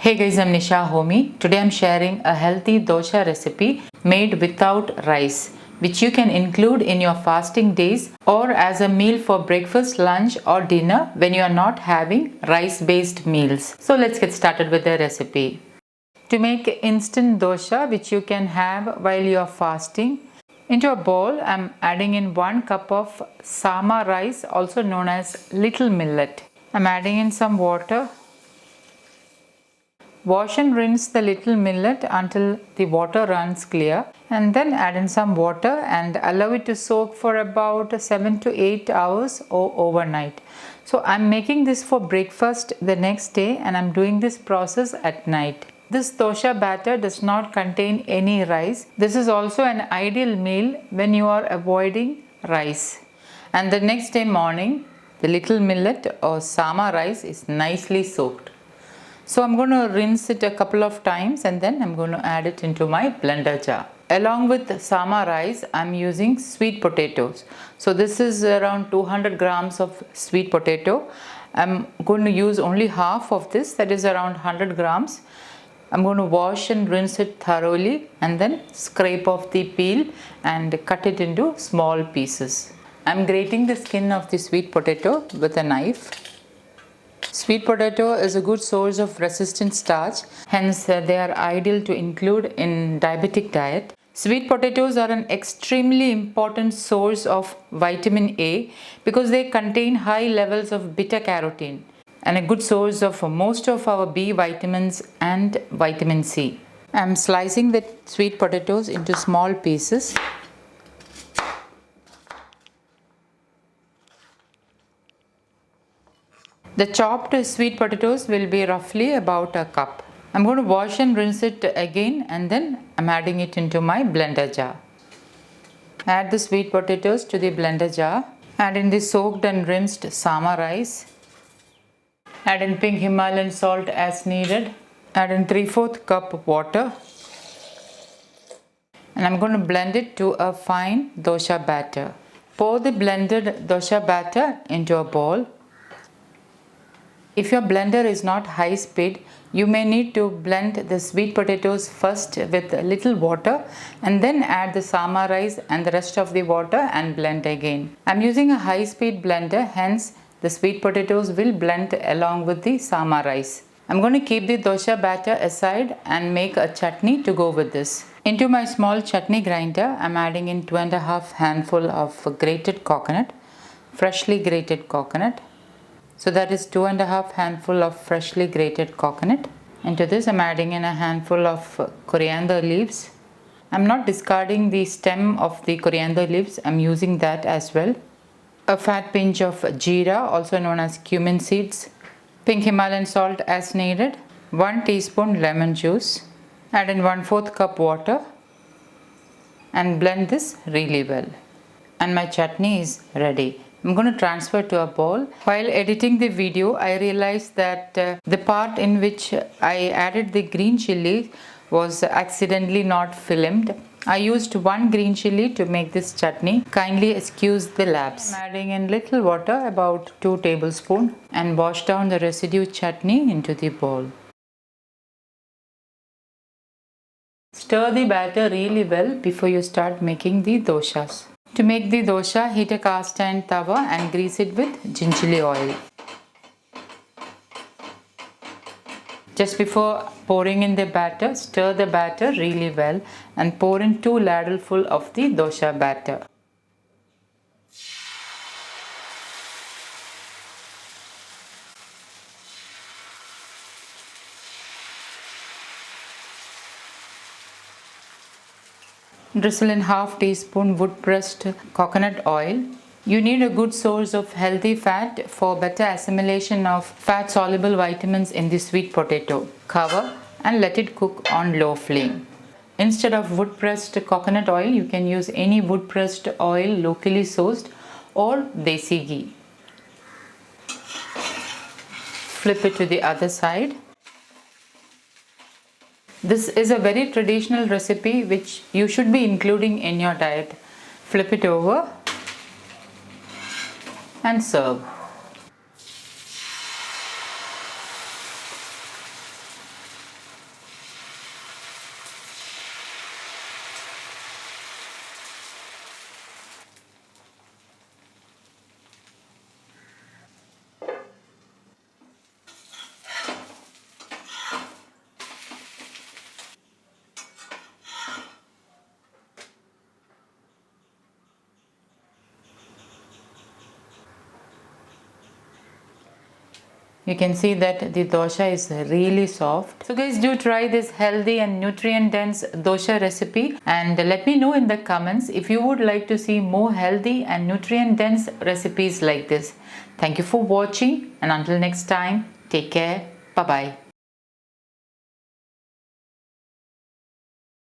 Hey guys, I'm Nisa Homey. Today I'm sharing a healthy dosha recipe made without rice, which you can include in your fasting days or as a meal for breakfast, lunch or dinner when you are not having rice-based meals. So let's get started with the recipe. To make instant dosha, which you can have while you are fasting, into a bowl I'm adding in 1 cup of sama rice, also known as little millet. I'm adding in some water. Wash and rinse the little millet until the water runs clear, and then add in some water and allow it to soak for about 7 to 8 hours or overnight. So I'm making this for breakfast the next day and I'm doing this process at night. This dosha batter does not contain any rice. This is also an ideal meal when you are avoiding rice. And the next day morning, the little millet or sama rice is nicely soaked. So I'm going to rinse it a couple of times and then I'm going to add it into my blender jar. Along with sama rice, I'm using sweet potatoes. So this is around 200 grams of sweet potato. I'm going to use only half of this, that is around 100 grams. I'm going to wash and rinse it thoroughly and then scrape off the peel and cut it into small pieces. I'm grating the skin of the sweet potato with a knife. Sweet potato is a good source of resistant starch, hence they are ideal to include in diabetic diet. Sweet potatoes are an extremely important source of vitamin A because they contain high levels of beta carotene and a good source of most of our B vitamins and vitamin C. I am slicing the sweet potatoes into small pieces. The chopped sweet potatoes will be roughly about a cup. I'm going to wash and rinse it again and then I'm adding it into my blender jar. Add the sweet potatoes to the blender jar. Add in the soaked and rinsed sama rice. Add in pink Himalayan salt as needed. Add in 3/4 cup water. And I'm going to blend it to a fine dosha batter. Pour the blended dosha batter into a bowl. If your blender is not high speed, you may need to blend the sweet potatoes first with a little water and then add the sama rice and the rest of the water and blend again. I'm using a high speed blender, hence the sweet potatoes will blend along with the sama rice. I'm going to keep the dosha batter aside and make a chutney to go with this. Into my small chutney grinder, I'm adding in 2.5 handful of grated coconut, freshly grated coconut. So that is 2.5 handful of freshly grated coconut. Into this I'm adding in a handful of coriander leaves. I'm not discarding the stem of the coriander leaves, I'm using that as well. A fat pinch of jeera, also known as cumin seeds. Pink Himalayan salt as needed. 1 teaspoon lemon juice. Add in 1/4 cup water and blend this really well. And my chutney is ready. I'm going to transfer to a bowl. While editing the video, I realized that the part in which I added the green chili was accidentally not filmed. I used 1 green chili to make this chutney. Kindly excuse the lapse. I'm adding in little water, about 2 tablespoons, and wash down the residue chutney into the bowl. Stir the batter really well before you start making the doshas. To make the dosha, heat a cast iron tawa and grease it with gingerly oil. Just before pouring in the batter, stir the batter really well and pour in 2 ladlefuls of the dosha batter. Drizzle in 1/2 teaspoon wood pressed coconut oil. You need a good source of healthy fat for better assimilation of fat soluble vitamins in the sweet potato. Cover and let it cook on low flame. Instead of wood pressed coconut oil, you can use any wood pressed oil locally sourced or desi ghee. Flip it to the other side. This is a very traditional recipe which you should be including in your diet. Flip it over and serve. You can see that the dosha is really soft. So guys, do try this healthy and nutrient dense dosha recipe and let me know in the comments if you would like to see more healthy and nutrient dense recipes like this. Thank you for watching and until next time, take care. Bye bye.